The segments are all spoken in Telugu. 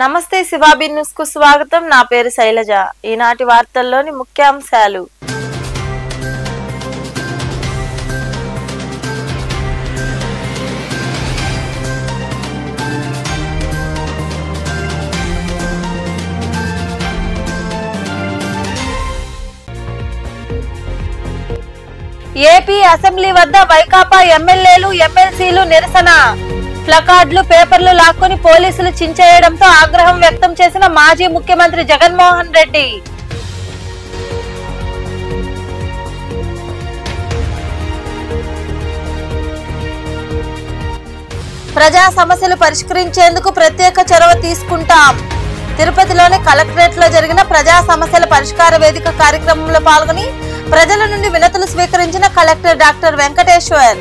నమస్తే శివాబి న్యూస్ కు స్వాగతం. నా పేరు శైలజ. ఈనాటి వార్తల్లోని ముఖ్యాంశాలు. ఏపీ అసెంబ్లీ వద్ద వైకాపా ఎమ్మెల్యేలు ఎమ్మెల్సీలు నిరసన. ప్లకార్డులు పేపర్లు లాక్కొని పోలీసులు చించేయడంతో ఆగ్రహం వ్యక్తం చేసిన మాజీ ముఖ్యమంత్రి జగన్మోహన్ రెడ్డి. ప్రజా సమస్యలు పరిష్కరించేందుకు ప్రత్యేక చొరవ తీసుకుంటాం. తిరుపతిలోని కలెక్టరేట్ లో జరిగిన ప్రజా సమస్యల పరిష్కార వేదిక కార్యక్రమంలో పాల్గొని ప్రజల నుండి వినతులు స్వీకరించిన కలెక్టర్ డాక్టర్ వెంకటేశ్వర్.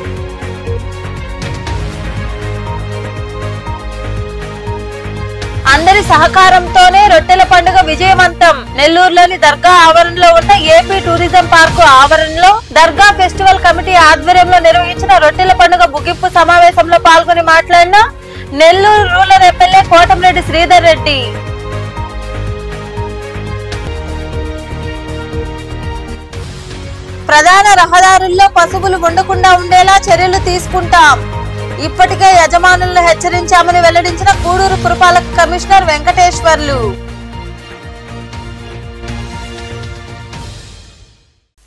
అందరి సహకారంతోనే రొట్టెల పండుగ విజయవంతం. నెల్లూరులోని దర్గా ఆవరణలో ఉన్న ఏపీ టూరిజం పార్కు ఆవరణలో దర్గా ఫెస్టివల్ కమిటీ ఆధ్వర్యంలో నిర్వహించిన రొట్టెల పండుగ ముగింపు సమావేశంలో పాల్గొని మాట్లాడిన నెల్లూరు రూరల్ ఎమ్మెల్యే కోటంరెడ్డి శ్రీధర్ రెడ్డి. ప్రధాన రహదారుల్లో పశువులు ఉండకుండా ఉండేలా చర్యలు తీసుకుంటాం. ఇప్పటికే యజమానులను హెచ్చరించామని వెల్లడించిన గూడూరు పురపాలక కమిషనర్ వెంకటేశ్వర్లు.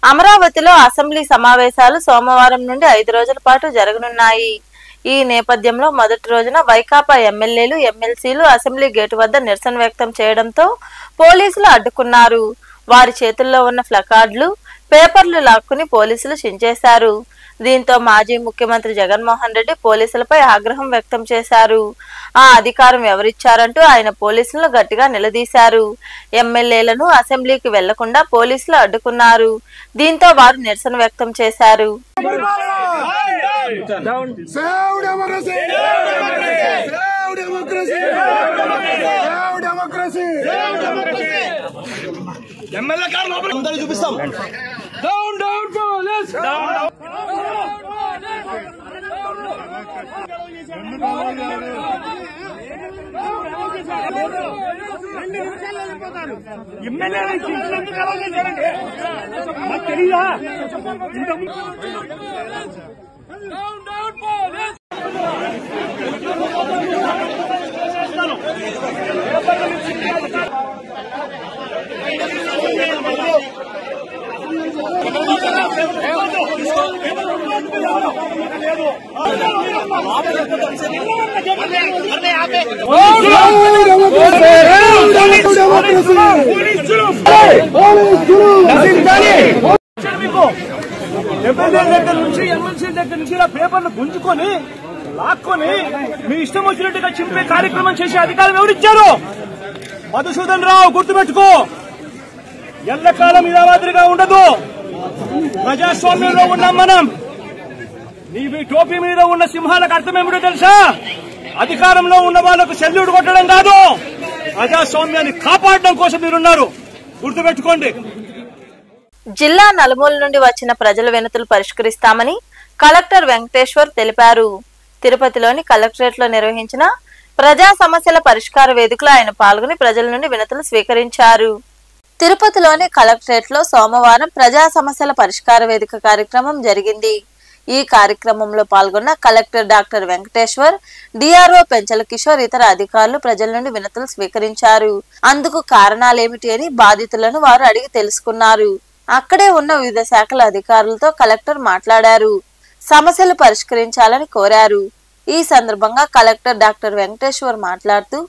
అమరావతిలో అసెంబ్లీ సమావేశాలు సోమవారం నుండి 5 రోజుల పాటు జరగనున్నాయి. ఈ నేపథ్యంలో మొదటి రోజున వైకాపా ఎమ్మెల్యేలు ఎమ్మెల్సీలు అసెంబ్లీ గేటు వద్ద నిరసన వ్యక్తం చేయడంతో పోలీసులు అడ్డుకున్నారు. వారి చేతుల్లో ఉన్న ప్లకార్డులు పేపర్లు లాక్కుని పోలీసులు చించేశారు. దీంతో మాజీ ముఖ్యమంత్రి జగన్మోహన్ రెడ్డి పోలీసులపై ఆగ్రహం వ్యక్తం చేశారు. ఆ అధికారం ఎవరిచ్చారంటూ ఆయన పోలీసులను గట్టిగా నిలదీశారు. ఎమ్మెల్యేలను అసెంబ్లీకి వెళ్లకుండా పోలీసులు అడ్డుకున్నారు. దీంతో వారు నిరసన వ్యక్తం చేశారు. ఎమ్మెల్యే దగ్గర నుంచి ఎమ్మెల్సీ దగ్గర నుంచి ఇలా పేపర్లు గుంజుకొని లాక్కొని మీ ఇష్టం వచ్చినట్టుగా చింపే కార్యక్రమం చేసే అధికారం ఎవరిచ్చారు? మధుసూదన్ రావు, గుర్తుపెట్టుకో, ఎల్లకాలం ఇలా మాదిరిగా ఉండదు. ప్రజాస్వామ్యంలో ఉన్నాం మనం. నీవి టోపీ మీద ఉన్న సింహాలకు అర్థమేమిటో తెలుసా? అధికారంలో ఉన్న వాళ్లకు సెల్యూట్ కొట్టడం కాదు, ప్రజాస్వామ్యాన్ని కాపాడడం కోసం మీరున్నారు. గుర్తుపెట్టుకోండి. జిల్లా నలుమూల నుండి వచ్చిన ప్రజల వినతులు పరిష్కరిస్తామని కలెక్టర్ వెంకటేశ్వర్ తెలిపారు. తిరుపతిలోని కలెక్టరేట్ లో నిర్వహించిన ప్రజా సమస్యల పరిష్కార వేదికలో ఆయన పాల్గొని ప్రజల నుండి వినతులు స్వీకరించారు. తిరుపతిలోని కలెక్టరేట్ లో సోమవారం ప్రజా సమస్యల పరిష్కార వేదిక కార్యక్రమం జరిగింది. ఈ కార్యక్రమంలో పాల్గొన్న collector doctor Venkateshwar, DRO Penchala Kishore ఇతర అధికారులు ప్రజల నుండి వినతులు స్వీకరించారు. అందుకు కారణాలేమిటి అని బాధితులను వారు అడిగి తెలుసుకున్నారు. అక్కడే ఉన్న వివిధ శాఖల అధికారులతో కలెక్టర్ మాట్లాడారు. సమస్యలు పరిష్కరించాలని కోరారు. ఈ సందర్భంగా కలెక్టర్ డాక్టర్ వెంకటేశ్వర్ మాట్లాడుతూ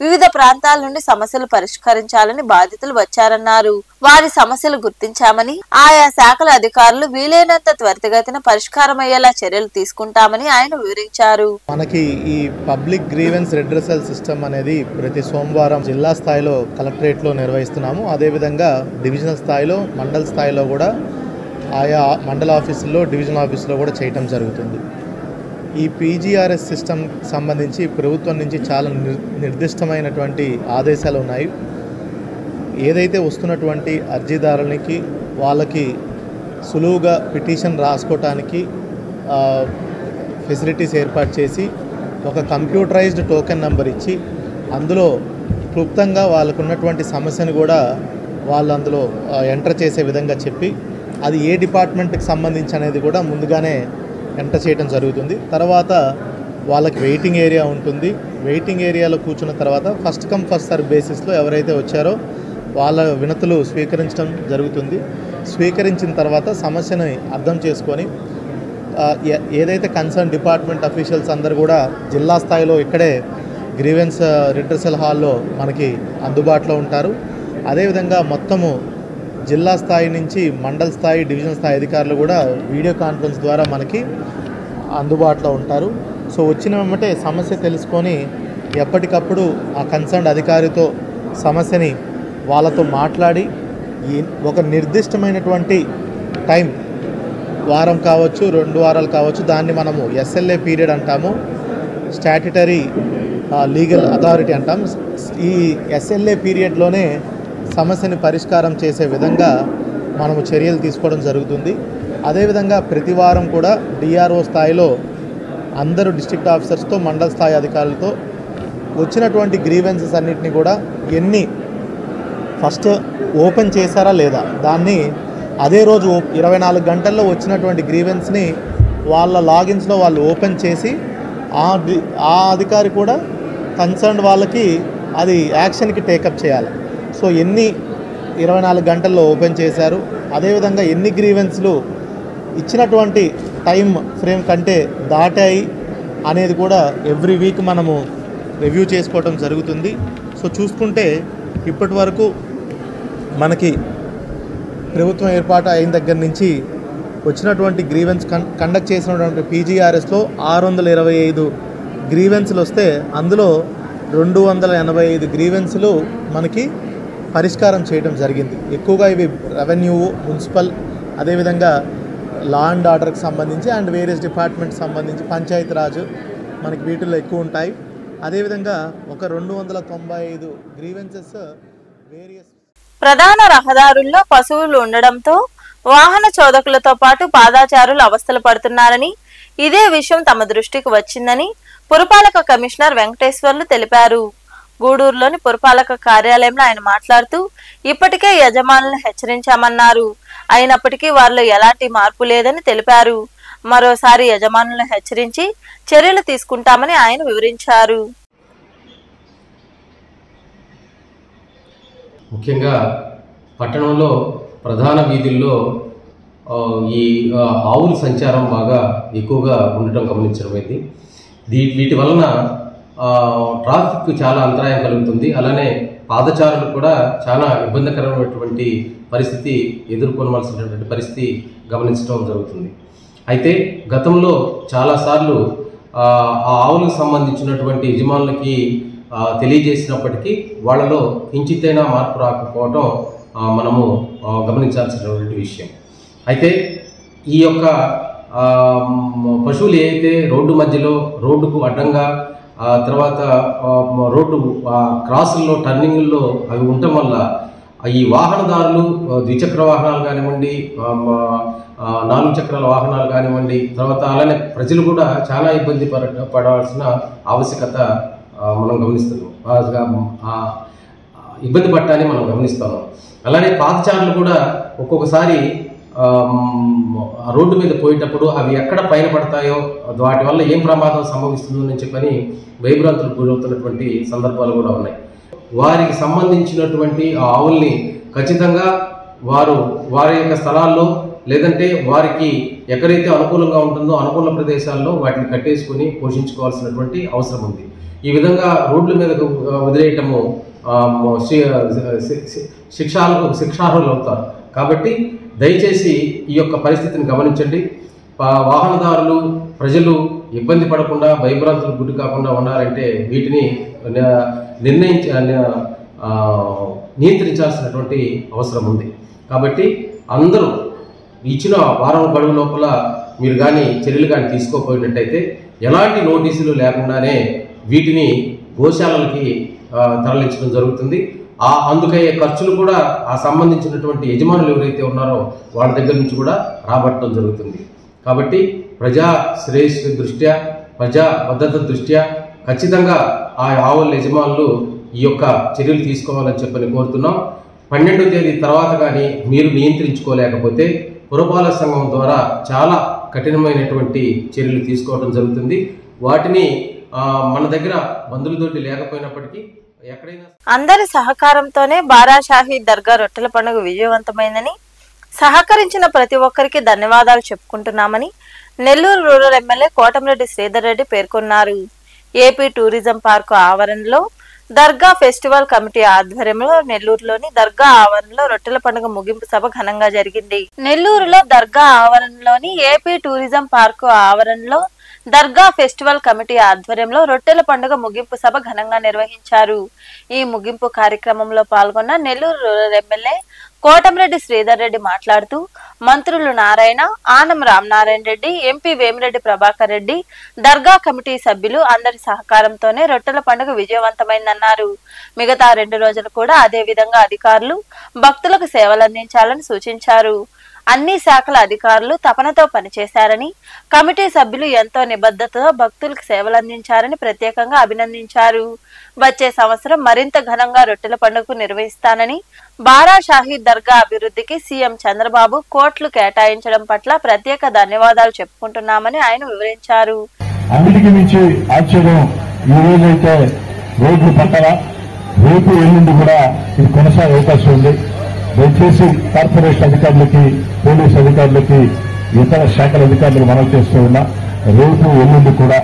వివిధ ప్రాంతాల నుండి సమస్యలు పరిష్కరించాలని బాధితులు వచ్చారన్నారు. వారి సమస్యలు గుర్తించామని ఆయా శాఖల అధికారులు వీలైనంత త్వరితగతిన పరిష్కారమయ్యేలా చర్యలు తీసుకుంటామని ఆయన వివరించారు. మనకి ఈ పబ్లిక్ గ్రీవెన్స్ రెడ్రెసల్ సిస్టమ్ అనేది ప్రతి సోమవారం జిల్లా స్థాయిలో కలెక్టరేట్ లో నిర్వహిస్తున్నాము. అదేవిధంగా డివిజనల్ స్థాయిలో, మండల స్థాయిలో కూడా ఆయా మండల ఆఫీసుల్లో, డివిజన్ ఆఫీసులో కూడా చేయటం జరుగుతుంది. ఈ పీజీఆర్ఎస్ సిస్టమ్ సంబంధించి ప్రభుత్వం నుంచి చాలా నిర్దిష్టమైనటువంటి ఆదేశాలు ఉన్నాయి. ఏదైతే వస్తున్నటువంటి అర్జీదారులకి వాళ్ళకి సులువుగా పిటిషన్ రాసుకోవటానికి ఫెసిలిటీస్ ఏర్పాటు చేసి ఒక కంప్యూటరైజ్డ్ టోకెన్ నెంబర్ ఇచ్చి అందులో క్లుప్తంగా వాళ్ళకు ఉన్నటువంటి సమస్యను కూడా వాళ్ళు అందులో ఎంటర్ చేసే విధంగా చెప్పి అది ఏ డిపార్ట్మెంట్కి సంబంధించి అనేది కూడా ముందుగానే ఎంటర్ చేయడం జరుగుతుంది. తర్వాత వాళ్ళకి వెయిటింగ్ ఏరియా ఉంటుంది. వెయిటింగ్ ఏరియాలో కూర్చున్న తర్వాత ఫస్ట్ కమ్ ఫస్ట్ సర్వ్ బేసిస్లో ఎవరైతే వచ్చారో వాళ్ళ వినతులు స్వీకరించడం జరుగుతుంది. స్వీకరించిన తర్వాత సమస్యను అర్థం చేసుకొని ఏదైతే కన్సర్న్ డిపార్ట్మెంట్ అఫీషియల్స్ అందరూ కూడా జిల్లా స్థాయిలో ఇక్కడే గ్రీవెన్స్ రిడ్రెసల్ హాల్లో మనకి అందుబాటులో ఉంటారు. అదేవిధంగా మొత్తము జిల్లా స్థాయి నుంచి మండల స్థాయి, డివిజన్ స్థాయి అధికారులు కూడా వీడియో కాన్ఫరెన్స్ ద్వారా మనకి అందుబాటులో ఉంటారు. సో వచ్చిన వెంబటే సమస్య తెలుసుకొని ఎప్పటికప్పుడు ఆ కన్సర్న్ అధికారితో సమస్యని వాళ్ళతో మాట్లాడి ఒక నిర్దిష్టమైనటువంటి టైం, వారం కావచ్చు, 2 వారాలు కావచ్చు, దాన్ని మనము SLA పీరియడ్ అంటాము, స్టాట్యుటరీ లీగల్ అథారిటీ అంటాం. ఈ SLA పీరియడ్లోనే సమస్యని పరిష్కారం చేసే విధంగా మనము చర్యలు తీసుకోవడం జరుగుతుంది. అదేవిధంగా ప్రతి వారం కూడా DRO స్థాయిలో అందరూ డిస్ట్రిక్ట్ ఆఫీసర్స్తో, మండల స్థాయి అధికారులతో వచ్చినటువంటి గ్రీవెన్సెస్ అన్నింటినీ కూడా ఫస్ట్ ఓపెన్ చేశారా లేదా, దాన్ని అదే రోజు 24 గంటల్లో వచ్చినటువంటి గ్రీవెన్స్ని వాళ్ళ లాగిన్స్లో వాళ్ళు ఓపెన్ చేసి ఆ అధికారి కూడా కన్సర్న్ వాళ్ళకి అది యాక్షన్కి టేకప్ చేయాలి. సో 24 గంటల్లో ఓపెన్ చేశారు, అదేవిధంగా ఎన్ని గ్రీవెన్స్లు ఇచ్చినటువంటి టైం ఫ్రేమ్ కంటే దాటాయి అనేది కూడా ఎవ్రీ వీక్ మనము రివ్యూ చేసుకోవటం జరుగుతుంది. సో చూసుకుంటే ఇప్పటి వరకు మనకి ప్రభుత్వం ఏర్పాటు అయిన దగ్గర నుంచి వచ్చినటువంటి గ్రీవెన్స్ కండక్ట్ చేసినటువంటి PGRSలో 625 గ్రీవెన్స్లు వస్తే అందులో 285 గ్రీవెన్స్లు మనకి పరిష్కారం చేయడం జరిగింది. ఎక్కువగా ఇవి రెవెన్యూ, మున్సిపల్, అదేవిధంగా లా అండ్ ఆర్డర్కి సంబంధించి అండ్ వేరియస్ డిపార్ట్మెంట్కి సంబంధించి పంచాయతీరాజ్ మనకి వీటిల్లో ఎక్కువ ఉంటాయి. అదేవిధంగా ఒక 295 గ్రీవెన్సెస్ వేరియస్. ప్రధాన రహదారుల్లో పశువులు ఉండడంతో వాహన చోదకులతో పాటు పాదాచారులు అవస్థలు పడుతున్నారని, ఇదే విషయం తమ దృష్టికి వచ్చిందని పురపాలక కమిషనర్ వెంకటేశ్వర్లు తెలిపారు. గూడూరులోని పురపాలక కార్యాలయంలో ఆయన మాట్లాడుతూ ఇప్పటికే యజమానులను హెచ్చరించామన్నారు. అయినప్పటికీ వారిలో ఎలాంటి మార్పు లేదని తెలిపారు. మరోసారి యజమానులను హెచ్చరించి చర్యలు తీసుకుంటామని ఆయన వివరించారు. ముఖ్యంగా పట్టణంలో ప్రధాన వీధుల్లో ఈ ఆవుల సంచారం బాగా ఎక్కువగా ఉండటం గమనించడమైంది. వీటి వలన ట్రాఫిక్ చాలా అంతరాయం కలుగుతుంది. అలానే పాదచారులు కూడా చాలా ఇబ్బందికరమైనటువంటి పరిస్థితి ఎదుర్కొనవలసినటువంటి పరిస్థితి గమనించడం జరుగుతుంది. అయితే గతంలో చాలాసార్లు ఆ ఆవులకు సంబంధించినటువంటి యజమానులకి తెలియజేసినప్పటికీ వాళ్ళలో కించితైనా మార్పు రాకపోవటం మనము గమనించాల్సినటువంటి విషయం. అయితే ఈ యొక్క పశువులు ఏదైతే రోడ్డు మధ్యలో, రోడ్డుకు అడ్డంగా, తర్వాత రోడ్డు క్రాసుల్లో, టర్నింగుల్లో అవి ఉండటం వల్ల ఈ వాహనదారులు ద్విచక్ర వాహనాలు కానివ్వండి, 4 చక్రాల వాహనాలు కానివ్వండి, తర్వాత అలానే ప్రజలు కూడా చాలా ఇబ్బంది పడాల్సిన ఆవశ్యకత మనం గమనిస్తున్నాం, ఇబ్బంది పడటాన్ని మనం గమనిస్తాము. అలానే పాదచారులు కూడా ఒక్కొక్కసారి రోడ్డు మీద పోయేటప్పుడు అవి ఎక్కడ పైన పడతాయో, వాటి వల్ల ఏం ప్రమాదం సంభవిస్తుందో అని చెప్పని భయభ్రాంతులు గురవుతున్నటువంటి సందర్భాలు కూడా ఉన్నాయి. వారికి సంబంధించినటువంటి ఆ ఆవుల్ని ఖచ్చితంగా వారి యొక్క స్థలాల్లో, లేదంటే వారికి ఎక్కడైతే అనుకూలంగా ఉంటుందో అనుకూల ప్రదేశాల్లో వాటిని కట్టేసుకుని పోషించుకోవాల్సినటువంటి అవసరం ఉంది. ఈ విధంగా రోడ్ల మీద వదిలేయటము శిక్షార్హులు అవుతారు. కాబట్టి దయచేసి ఈ యొక్క పరిస్థితిని గమనించండి. వాహనదారులు, ప్రజలు ఇబ్బంది పడకుండా, భయభ్రాంతులకు గురి కాకుండా ఉండాలంటే వీటిని నియంత్రించాల్సినటువంటి అవసరం ఉంది. కాబట్టి అందరూ ఇచ్చిన వారం గడువు లోపల మీరు కానీ చర్యలు కానీ తీసుకోపోయినట్టయితే ఎలాంటి నోటీసులు లేకుండానే వీటిని గోశాలలకి తరలించడం జరుగుతుంది. అందుకయ్యే ఖర్చులు కూడా ఆ సంబంధించినటువంటి యజమానులు ఎవరైతే ఉన్నారో వాళ్ళ దగ్గర నుంచి కూడా రాబట్టడం జరుగుతుంది. కాబట్టి ప్రజా శ్రేయస్సు దృష్ట్యా, ప్రజా భద్రత దృష్ట్యా ఖచ్చితంగా ఆ ఆవుల యజమానులు ఈ యొక్క చర్యలు తీసుకోవాలని చెప్పని కోరుతున్నాం. 12వ తేదీ తర్వాత కానీ మీరు నియంత్రించుకోలేకపోతే పురపాలక సంఘం ద్వారా చాలా కఠినమైనటువంటి చర్యలు తీసుకోవడం జరుగుతుంది. వాటిని మన దగ్గర బంధువులతోటి లేకపోయినప్పటికీ ఎక్కడైనా అందరి సహకారంతోనే బారాషాహి దర్గా రొట్టెల పండుగ విజయవంతమైందని, సహకరించిన ప్రతి ఒక్కరికి ధన్యవాదాలు చెప్పుకుంటున్నామని నెల్లూరు రూరల్ ఎమ్మెల్యే కోటమిరెడ్డి శ్రీధర్ రెడ్డి పేర్కొన్నారు. ఏపీ టూరిజం పార్కు ఆవరణలో దర్గా ఫెస్టివల్ కమిటీ ఆధ్వర్యంలో నెల్లూరులోని దర్గా ఆవరణలో రొట్టెల పండుగ ముగింపు సభ ఘనంగా జరిగింది. నెల్లూరులో దర్గా ఆవరణలోని ఏపీ టూరిజం పార్కు ఆవరణలో దర్గా ఫెస్టివల్ కమిటీ ఆధ్వర్యంలో రొట్టెల పండుగ ముగింపు సభ ఘనంగా నిర్వహించారు. ఈ ముగింపు కార్యక్రమంలో పాల్గొన్న నెల్లూరు రూరల్ ఎమ్మెల్యే కోటమిరెడ్డి శ్రీధర్ రెడ్డి మాట్లాడుతూ మంత్రులు నారాయణ, ఆనం రామనారాయణ రెడ్డి, ఎంపీ వేమిరెడ్డి ప్రభాకర్ రెడ్డి, దర్గా కమిటీ సభ్యులు అందరి సహకారంతోనే రొట్టెల పండుగ విజయవంతమైందన్నారు. మిగతా 2 రోజులు కూడా అదే విధంగా అధికారులు భక్తులకు సేవలందించాలని సూచించారు. అన్ని శాఖల అధికారులు తపనతో పనిచేశారని, కమిటీ సభ్యులు ఎంతో నిబద్ధతతో భక్తులకు సేవలందించారని ప్రత్యేకంగా అభినందించారు. వచ్చే సంవత్సరం మరింత ఘనంగా రొట్టెల పండుగ నిర్వహిస్తానని, బారాషాహి దర్గా అభివృద్ధికి సీఎం చంద్రబాబు కోట్లు కేటాయించడం పట్ల ప్రత్యేక ధన్యవాదాలు చెప్పుకుంటున్నామని ఆయన వివరించారు. అన్నిటికీ మించి ఆశ్చర్యం, ఈ రోజైతే రోడ్లు పక్కన రేపు ఎల్లుండి కూడా ఇది కొనసాగే అవకాశం ఉంది. దయచేసి కార్పొరేషన్ అధికారులకి, పోలీసు అధికారులకి, ఇతర శాఖల అధికారులకు మనం చేస్తూ ఉన్నా, రేపు ఎల్లుండి కూడా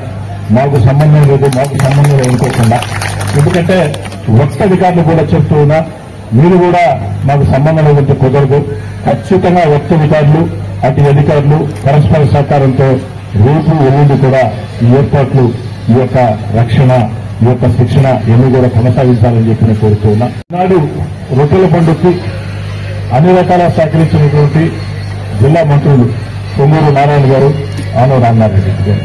మాకు సంబంధం లేదు, అనుకోకుండా, ఎందుకంటే ఒక్క అధికారులు కూడా చెప్తూ ఉన్నా, మీరు కూడా మాకు సంబంధం లేదంటే కుదరదు. ఖచ్చితంగా ఒక్క అధికారులు, అటు అధికారులు పరస్పర సహకారంతో రేపు ఎల్లుండి కూడా ఈ ఏర్పాట్లు, ఈ యొక్క రక్షణ, ఈ యొక్క శిక్షణ ఇవన్నీ కూడా కొనసాగించాలని చెప్పి నేను కోరుతూ ఉన్నా. నాడు రొట్టెల పండుగకి అన్ని రకాల సహకరించినటువంటి జిల్లా మంత్రులు పొంగూరు నారాయణ గారు, ఆనం రామనారాయణ రెడ్డి గారు,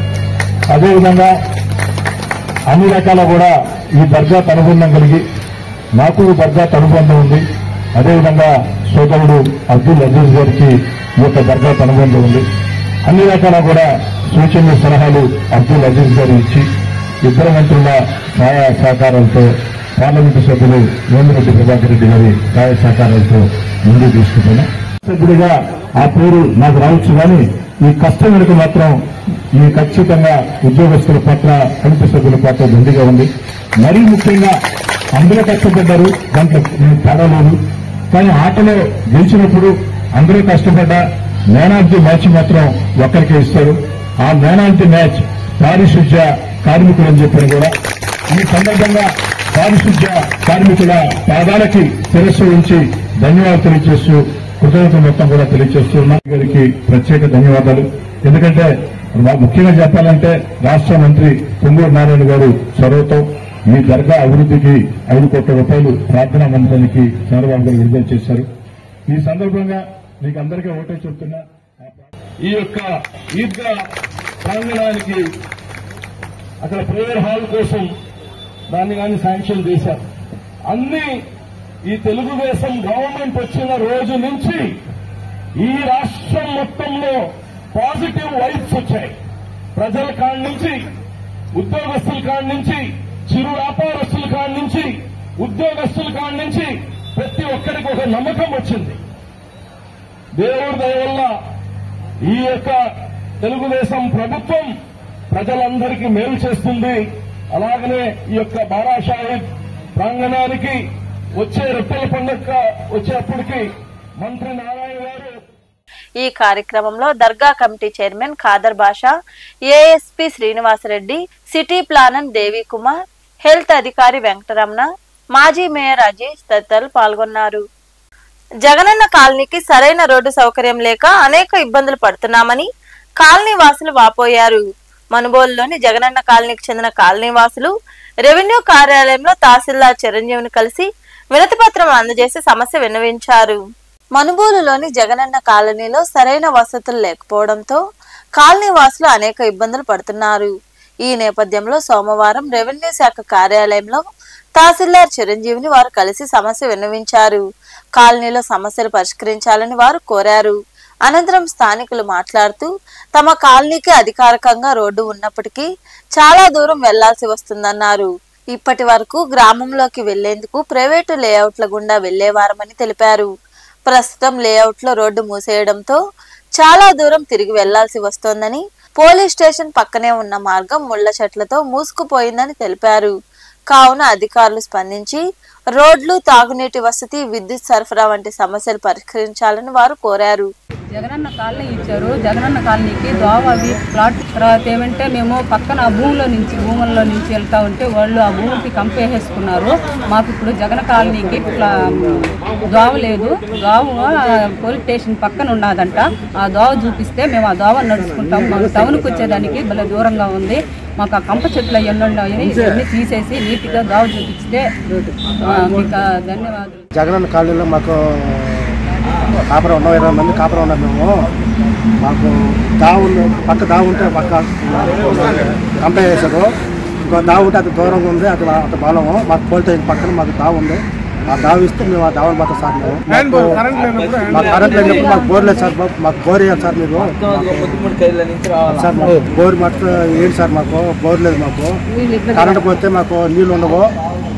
అదేవిధంగా అన్ని రకాల కూడా ఈ దర్గాకు అనుబంధం కలిగి, నాకు దర్గాకు అనుబంధం ఉంది. అదేవిధంగా సోదరుడు అబ్దుల్ అజీజ్ గారికి ఈ యొక్క దర్గాకు అనుబంధం ఉంది. అన్ని రకాల కూడా సూచనలు, సలహాలు అబ్దుల్ అజీజ్ గారు ఇచ్చి, ఇద్దరు మంత్రుల సహాయ సహకారాలతో, పార్లమెంటు సభ్యులు వేమిరెడ్డి ప్రభాకర్ రెడ్డి గారి సహాయ సహకారాలతో ముందుకు తీసుకుపోయినా సభ్యుడిగా ఆ పేరు నాకు రావచ్చు, కానీ ఈ కష్టం వెనుక మాత్రం ఈ ఖచ్చితంగా ఉద్యోగస్తుల పట్ల, కమిటీ సభ్యుల పట్ల దండిగా ఉంది. మరీ ముఖ్యంగా అందరూ కష్టపడ్డారు, దాంట్లో తేడా లేదు. కానీ ఆటలో గెలిచినప్పుడు అందరూ కష్టపడ్డా మ్యాన్ ఆఫ్ ది మ్యాచ్ మాత్రం ఒక్కరికే ఇస్తారు. ఆ మ్యాన్ ఆఫ్ ది మ్యాచ్ పారిశుద్ధ్య కార్మికులు అని చెప్పిన కూడా ఈ సందర్భంగా పారిశుద్ధ్య కార్మికుల పాదాలకి శిరస్సు ఉంచి ధన్యవాదాలు తెలియజేస్తూ, కృతజ్ఞత మొత్తం కూడా తెలియజేస్తున్నా. గారికి ప్రత్యేక ధన్యవాదాలు. ఎందుకంటే ముఖ్యంగా చెప్పాలంటే రాష్ట్ర మంత్రి పొంగూరు నారాయణ గారు చొరవతో ఈ దర్గా అభివృద్ధికి 5 కోట్ల రూపాయలు ప్రార్థనా మందిరానికి చంద్రబాబు గారు విడుదల చేశారు. ఈ సందర్భంగా మీకు అందరికీ ఒకటే చెప్తున్నా, ఈ యొక్క ఈద్గా ప్రాంగణానికి అక్కడ ప్రేయర్ హాల్ కోసం దాన్ని కానీ శాంక్షన్ చేశారు. అన్ని ఈ తెలుగుదేశం గవర్నమెంట్ వచ్చిన రోజు నుంచి ఈ రాష్ట్రం మొత్తంలో పాజిటివ్ వైబ్స్ వచ్చాయి. ప్రజల కాడి నుంచి, ఉద్యోగస్తుల కాడి నుంచి, చిరు వ్యాపారస్తుల కాడి నుంచి, ఉద్యోగస్తుల కాడి నుంచి ప్రతి ఒక్కరికి ఒక నమ్మకం వచ్చింది. దేవుడి దయ వల్ల ఈ యొక్క తెలుగుదేశం ప్రభుత్వం ప్రజలందరికీ మేలు చేస్తుంది. అలాగనే ఈ యొక్క బారాషాహి ప్రాంగణానికి వచ్చే రొట్టెల పండుగ వచ్చేప్పటికి మంత్రి నారాయణ గారు. ఈ కార్యక్రమంలో దర్గా కమిటీ చైర్మన్ ఖాదర్ బాషా, ఏఎస్పీ శ్రీనివాసరెడ్డి, సిటీ ప్లానర్ దేవి కుమార్, హెల్త్ అధికారి వెంకటరమణ, మాజీ మేయర్ అజీజ్ తదితరులు పాల్గొన్నారు. జగనన్న కాలనీకి సరైన రోడ్డు సౌకర్యం లేక అనేక ఇబ్బందులు పడుతున్నామని కాలనీ వాసులు వాపోయారు. మనుబోలులోని జగనన్న కాలనీకి చెందిన కాలనీ వాసులు రెవెన్యూ కార్యాలయంలో తహసీల్దార్ చిరంజీవిని కలిసి వినతి పత్రం అందజేసి సమస్య విన్నవించారు. మనుబోలులోని జగనన్న కాలనీలో సరైన వసతులు లేకపోవడంతో కాలనీ వాసులు అనేక ఇబ్బందులు పడుతున్నారు. ఈ నేపథ్యంలో సోమవారం రెవెన్యూ శాఖ కార్యాలయంలో తహసీల్దార్ చిరంజీవిని వారు కలిసి సమస్య విన్నవించారు. కాలనీలో సమస్యలు పరిష్కరించాలని వారు కోరారు. అనంతరం స్థానికులు మాట్లాడుతూ తమ కాలనీకి అధికారికంగా రోడ్డు ఉన్నప్పటికీ చాలా దూరం వెళ్లాల్సి వస్తుందన్నారు. ఇప్పటి వరకు గ్రామంలోకి వెళ్లేందుకు ప్రైవేటు లేఅవుట్ల గుండా వెళ్లేవారమని తెలిపారు. ప్రస్తుతం లేఅవుట్ లో రోడ్డు మూసేయడంతో చాలా దూరం తిరిగి వెళ్లాల్సి వస్తోందని, పోలీస్ స్టేషన్ పక్కనే ఉన్న మార్గం ముళ్ల చెట్లతో మూసుకుపోయిందని తెలిపారు. కావున అధికారులు స్పందించి రోడ్లు, తాగునీటి వసతి, విద్యుత్ సరఫరా వంటి సమస్యలు పరిష్కరించాలని వారు కోరారు. జగనన్న కాలనీ ఇచ్చారు. జగనన్న కాలనీకి దోవవి ప్లాట్ తర్వాత ఏమంటే మేము పక్కన భూముల్లో నుంచి వెళ్తా ఉంటే వాళ్ళు ఆ భూమికి కంపేసేసుకున్నారు. మాకు ఇప్పుడు జగన్ కాలనీకి దోవ లేదు. దోవ పోలీస్ స్టేషన్ పక్కన ఉన్నదంట. ఆ దోవ చూపిస్తే మేము ఆ దోవ నడుచుకుంటాం. మాకు టౌన్కి వచ్చేదానికి భలే దూరంగా ఉంది. మాకు ఆ కంప చెట్లు అవన్నీ ఉన్నాయని ఇవన్నీ తీసేసి నీట్గా దోవ చూపిస్తే మీకు ధన్యవాదాలు. జగనన్న కాలనీలో మాకు కాపురం ఉన్నాం, 20 మంది కాపురం ఉన్నారు. మేము మాకు దావు పక్క దావు ఉంటే పక్క కంపేర్ చేశారు. ఇంకో దావు ఉంటే అది దూరంగా ఉంది, అది అంత బలము. మాకు పోలీస్ పక్కన మాకు దావు ఉంది. ఆ దావు ఇస్తే మేము ఆ దావని పోతాం సార్. మేము మాకు కరెంట్ లేనప్పుడు మాకు బోర్ లేదు సార్. మాకు బోర్ వేయాలి సార్. మీరు సార్ మాకు బోర్ మట్టు ఏంటి సార్? మాకు బోర్ లేదు. మాకు కరెంట్ పోతే మాకు నీళ్ళు ఉండవు.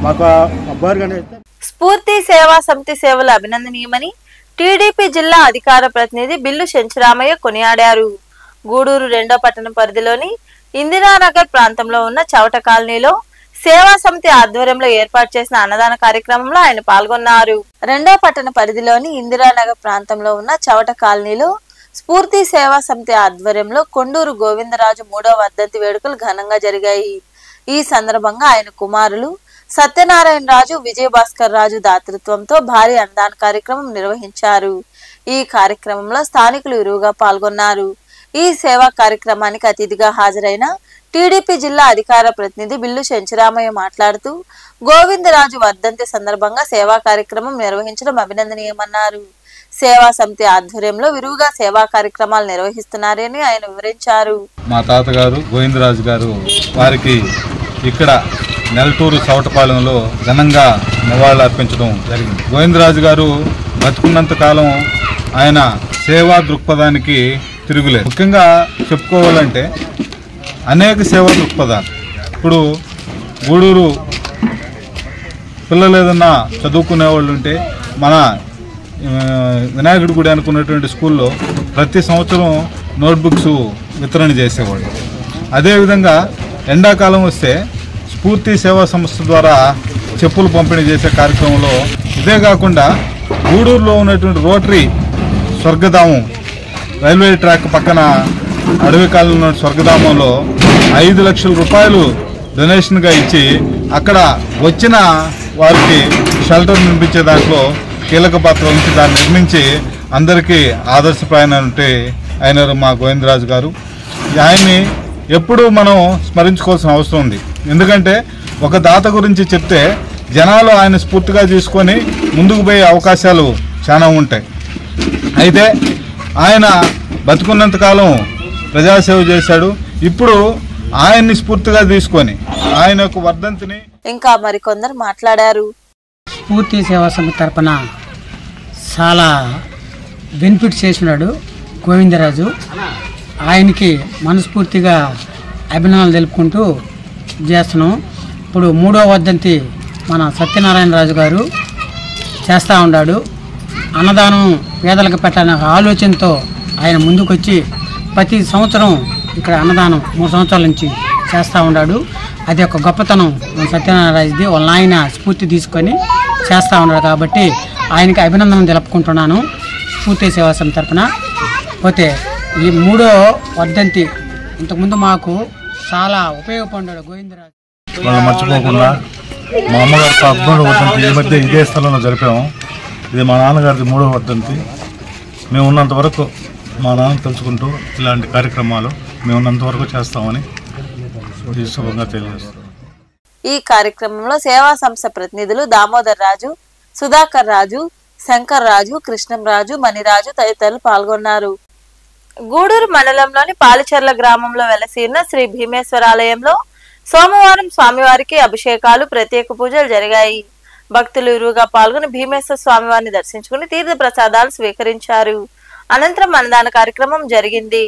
మాకు బోర్ కానీ స్ఫూర్తి సేవా సమితి సేవలు అభినందనీయమని టీడీపీ జిల్లా అధికార ప్రతినిధి బిల్లు చెంచురామయ్య కొనియాడారు. గూడూరు 2వ పట్టణ పరిధిలోని ఇందిరానగర్ ప్రాంతంలో ఉన్న చవట కాలనీలో సేవా సమితి ఆధ్వర్యంలో ఏర్పాటు చేసిన అన్నదాన కార్యక్రమంలో ఆయన పాల్గొన్నారు. 2వ పట్టణ పరిధిలోని ఇందిరానగర్ ప్రాంతంలో ఉన్న చవట కాలనీలో స్ఫూర్తి సేవా సమితి ఆధ్వర్యంలో కొండూరు గోవిందరాజు 3వ వర్ధంతి వేడుకలు ఘనంగా జరిగాయి. ఈ సందర్భంగా ఆయన కుమారులు సత్యనారాయణ రాజు, విజయభాస్కర్ రాజు దాతృత్వంతో భారీ అన్నదాన కార్యక్రమం నిర్వహించారు. ఈ కార్యక్రమంలో స్థానికులు విరివిగా పాల్గొన్నారు. ఈ సేవా కార్యక్రమానికి అతిథిగా హాజరైన టీడీపీ జిల్లా అధికార ప్రతినిధి బిల్లు చెంచురామయ్య మాట్లాడుతూ గోవిందరాజు వర్ధంతి సందర్భంగా సేవా కార్యక్రమం నిర్వహించడం అభినందనీయమన్నారు. సేవా సమితి ఆధ్వర్యంలో విరివిగా సేవా కార్యక్రమాలు నిర్వహిస్తున్నారని ఆయన వివరించారు. మా తాతగారు గోవిందరాజు గారు వారికి ఇక్కడ నెలటూరు చవటపాలెంలో ఘనంగా నివాళులు అర్పించడం జరిగింది. గోవిందరాజు గారు బతుకున్నంత కాలం ఆయన సేవా దృక్పథానికి తిరుగులేదు. ముఖ్యంగా చెప్పుకోవాలంటే అనేక సేవా దృక్పథాలు. ఇప్పుడు గూడూరు పిల్లలు ఏదన్నా చదువుకునే వాళ్ళు ఉంటే మన వినాయకుడి గుడి అనుకున్నటువంటి స్కూల్లో ప్రతి సంవత్సరం నోట్బుక్స్ వితరణ చేసేవాళ్ళు. అదేవిధంగా ఎండాకాలం వస్తే స్ఫూర్తి సేవా సంస్థ ద్వారా చెప్పులు పంపిణీ చేసే కార్యక్రమంలో ఇదే కాకుండా గూడూరులో ఉన్నటువంటి రోటరీ స్వర్గధామం రైల్వే ట్రాక్ పక్కన అడవి కాలంలో ఉన్న స్వర్గధామంలో 5 లక్షల రూపాయలు డొనేషన్గా ఇచ్చి అక్కడ వచ్చిన వారికి షెల్టర్ నిర్మించే దాంట్లో కీలక పాత్ర ఉంచి దాన్ని నిర్మించి అందరికీ ఆదర్శప్రాయమైనటువంటి ఆయన మా గోవిందరాజు గారు. ఆయన్ని ఎప్పుడూ మనం స్మరించుకోవాల్సిన అవసరం ఉంది. ఎందుకంటే ఒక దాత గురించి చెప్తే జనాలు ఆయన స్ఫూర్తిగా తీసుకొని ముందుకు పోయే అవకాశాలు చాలా ఉంటాయి. అయితే ఆయన బతుకున్నంతకాలం ప్రజాసేవ చేశాడు. ఇప్పుడు ఆయన్ని స్ఫూర్తిగా తీసుకొని ఆయన యొక్క వర్ధంతిని ఇంకా మరికొందరు మాట్లాడారు. స్ఫూర్తి సేవా సమితి తరపున చాలా బెనిఫిట్స్ చేసినాడు గోవిందరాజు. ఆయనకి మనస్ఫూర్తిగా అభినందనలు తెలుపుకుంటూ చేస్తున్నాం. ఇప్పుడు 3వ వర్ధంతి మన సత్యనారాయణ రాజు గారు చేస్తూ ఉన్నాడు. అన్నదానం పేదలకు పెట్టాలనే ఆలోచనతో ఆయన ముందుకొచ్చి ప్రతి సంవత్సరం ఇక్కడ అన్నదానం 3 సంవత్సరాల నుంచి చేస్తూ ఉన్నాడు. అది ఒక గొప్పతనం మన సత్యనారాయణ రాజుది. వాళ్ళ ఆయన స్ఫూర్తి తీసుకొని చేస్తూ ఉన్నాడు కాబట్టి ఆయనకి అభినందనలు తెలుపుకుంటున్నాను స్ఫూర్తి సేవా సమితి తరపున. పోతే ఈ 3వ వర్ధంతి ఇంతకుముందు మాకు చాలా ఉపయోగపడ్డాడు గోవిందరాజు. వాళ్ళు మర్చిపోకుండా మా అమ్మగారు 13వ వర్ధంతి ఈ మధ్య ఇదే స్థలంలో జరిపాము. ఇది మా నాన్నగారిది 3వ వర్ధంతి. మేము ఉన్నంత వరకు మా నాన్న తెలుసుకుంటూ ఇలాంటి కార్యక్రమాలు మేము ఉన్నంత వరకు చేస్తామని శుభంగా తెలియజేస్తాం. ఈ కార్యక్రమంలో సేవా సంస్థ ప్రతినిధులు దామోదర్ రాజు, సుధాకర్ రాజు, శంకర్ రాజు, కృష్ణంరాజు, మణిరాజు తదితరులు పాల్గొన్నారు. గూడూరు మండలంలోని పాలిచెర్ల గ్రామంలో వెలసిన శ్రీ భీమేశ్వరాలయంలో సోమవారం స్వామివారికి అభిషేకాలు, ప్రత్యేక పూజలు జరిగాయి. భక్తులు ఇరువుగా పాల్గొని భీమేశ్వర స్వామివారిని దర్శించుకుని తీర్థ ప్రసాదాలు స్వీకరించారు. అనంతరం అన్నదాన కార్యక్రమం జరిగింది.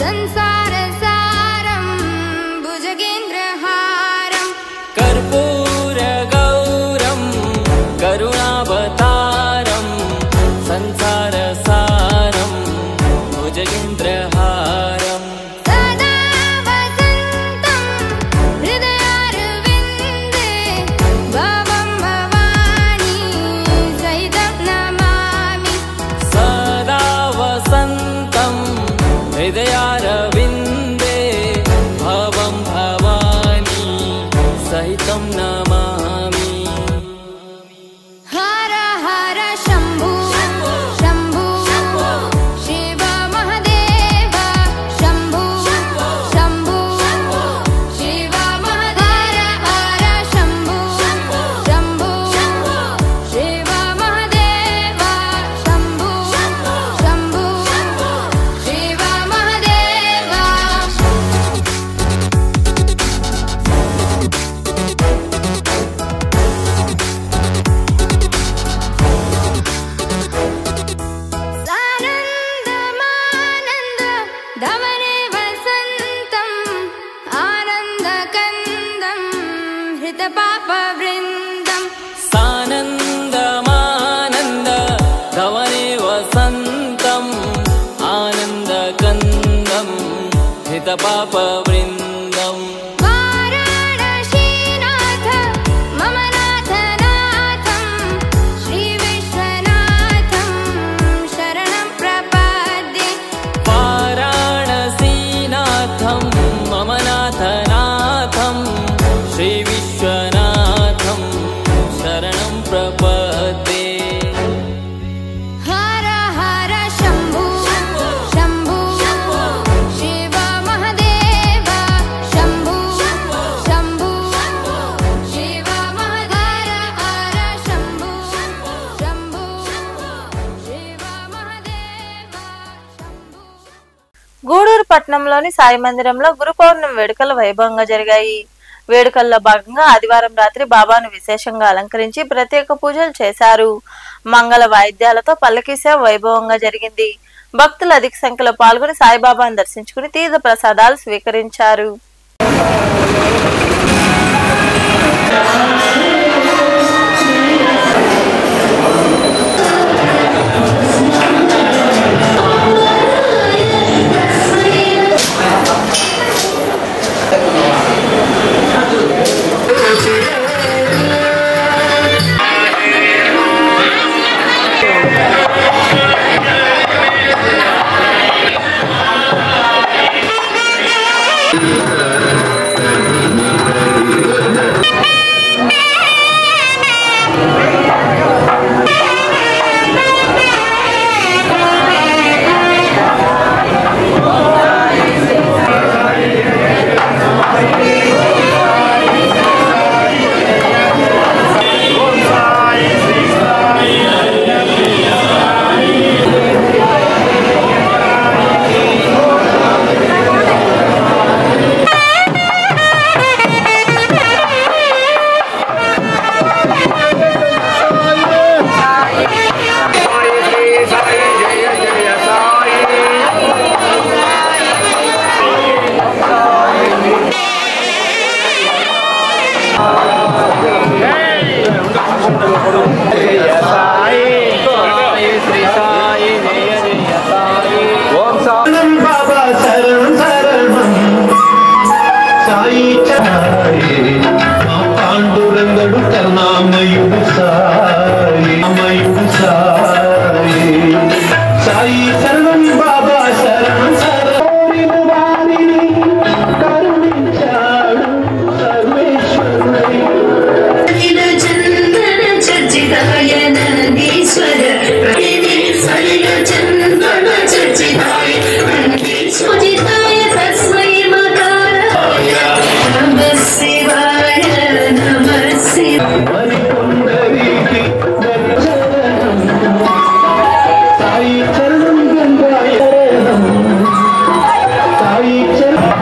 संसारसारं भुजगेन्द्रहारं कर्पूरगौरं करुणावतारं संसारसारं भुजगेन्द्रहारं सदा वसन्तं हृदयारविन्दे भवं भवानी सहितं नमामि सदा वसन्तं हृदयारविन्दे भवं भवानी सहितं नमामि हर हर शम्भो शम्भो शिव महादेव शम्भो शम्भो शिव महादेव हर शम्भो शम्भो शिव महादेव शम्भो शम्भो शिव महादेव सानन्दमानन्द धवने वसन्तम् आनन्दकन्दं हृतपापवृन्दम् सानन्दमानन्द धवने वसन्तम् आनन्दकन्दं हितपापवृन्दम् वाराणसीनाथ मम नाथनाथं श्रीविश्वनाथं शरणं प्रपद्ये वाराणसीनाथं मम नाथनाथं श्रीविश्वनाथं शरणं प्रपद्ये हर हर शम्भो शम्भो शिव महादेव शम्भो शम्भो शिव महादेव हर शम्भो शम्भो शिव महादेव గూడూరు పట్టణంలోని సాయి మందిరంలో గురు పౌర్ణమి వేడుకలు వైభవంగా జరిగాయి. వేడుకల్లో భాగంగా ఆదివారం రాత్రి బాబాను విశేషంగా అలంకరించి ప్రత్యేక పూజలు చేశారు. మంగళ వాయిద్యాలతో పల్లకీ సేవ వైభవంగా జరిగింది. భక్తులు అధిక సంఖ్యలో పాల్గొని సాయిబాబాను దర్శించుకుని తీర్థ ప్రసాదాలు స్వీకరించారు. పాండురంగడు కరుణామయుడు సాయి సాయి శరణం బాబా శరణం కరుణించాడు సర్వేశ్వరుడై చందన చర్చితాయ నందీశ్వర చందన చర్చితాయ నందీశ్వరితాయ తస్మై మకారాయ నమః శివాయ నమః శివాయ సాయి చరణం గంగాయ సాయి చరణం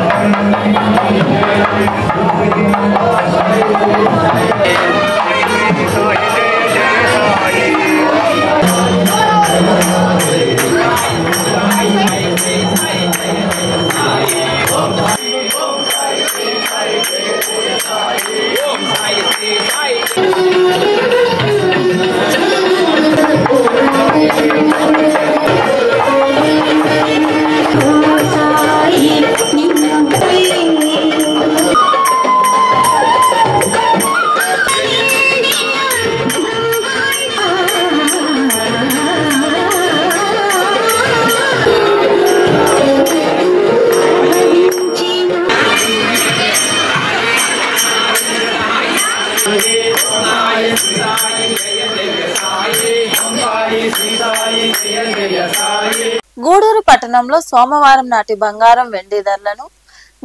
పట్టణంలో సోమవారం నాటి బంగారం వెండి ధరలను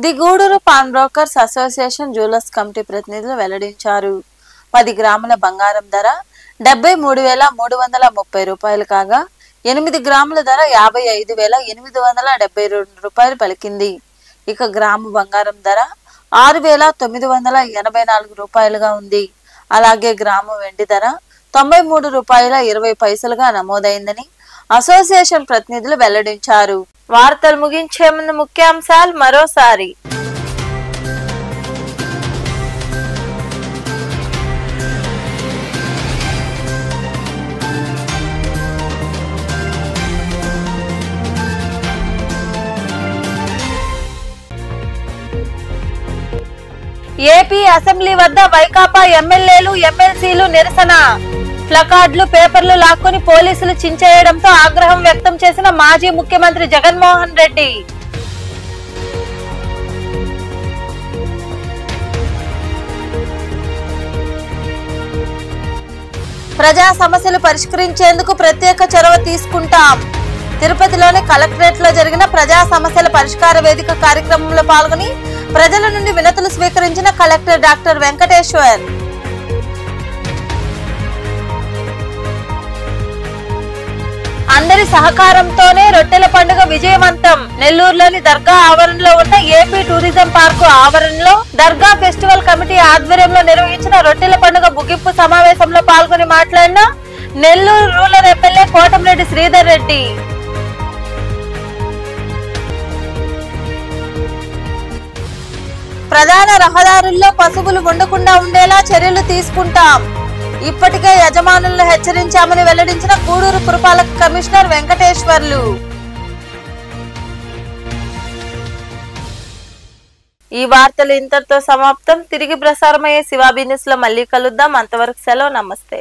the Gudur pawn brokers association jewellers committee ప్రతినిధులు వెల్లడించారు. 10 గ్రాముల బంగారం ధర 73,330 రూపాయలు కాగా 8 గ్రాముల ధర 55,872 రూపాయలు పలికింది. ఇక గ్రాము బంగారం ధర 6,984 రూపాయలుగా ఉంది. అలాగే గ్రాము వెండి ధర 93 రూపాయల 20 పైసలుగా నమోదైందని అసోసియేషన్ ప్రతినిధులు వెల్లడించారు. వార్తలు ముగించే ముందు ముఖ్యాంశాలు మరోసారి. ఏపీ అసెంబ్లీ వద్ద వైకాపా ఎమ్మెల్యేలు ఎమ్మెల్సీలు నిరసన. ప్లకార్డులు పేపర్లు లాక్కొని పోలీసులు చించేయడంతో ఆగ్రహం వ్యక్తం చేసిన మాజీ ముఖ్యమంత్రి జగన్మోహన్ రెడ్డి. ప్రజా సమస్యలు పరిష్కరించేందుకు ప్రత్యేక చొరవ తీసుకుంటాం. తిరుపతిలోని కలెక్టరేట్ లో జరిగిన ప్రజా సమస్యల పరిష్కార వేదిక కార్యక్రమంలో పాల్గొని ప్రజల నుండి వినతులు స్వీకరించిన కలెక్టర్ డాక్టర్ వెంకటేశ్వర్. అందరి సహకారంతోనే రొట్టెల పండుగ విజయవంతం. నెల్లూరులోని దర్గా ఆవరణలో ఉన్న ఏపీ టూరిజం పార్కు ఆవరణలో దర్గా ఫెస్టివల్ కమిటీ ఆధ్వర్యంలో నిర్వహించిన రొట్టెల పండుగ ముగింపు సమావేశంలో పాల్గొని మాట్లాడిన నెల్లూరు రూరల్ ఎమ్మెల్యే కోటంరెడ్డి శ్రీధర్ రెడ్డి. ప్రధాన రహదారుల్లో పశువులు ఉండకుండా ఉండేలా చర్యలు తీసుకుంటాం. ఇప్పటికే యజమానులను హెచ్చరించామని వెల్లడించిన గూడూరు పురపాలక కమిషనర్ వెంకటేశ్వర్లు. ఈ వార్తలు ఇంతటితో సమాప్తం. తిరిగి ప్రసారమయ్యే శివాబీ న్యూస్ లో మళ్ళీ కలుద్దాం. అంతవరకు సెలవు. నమస్తే.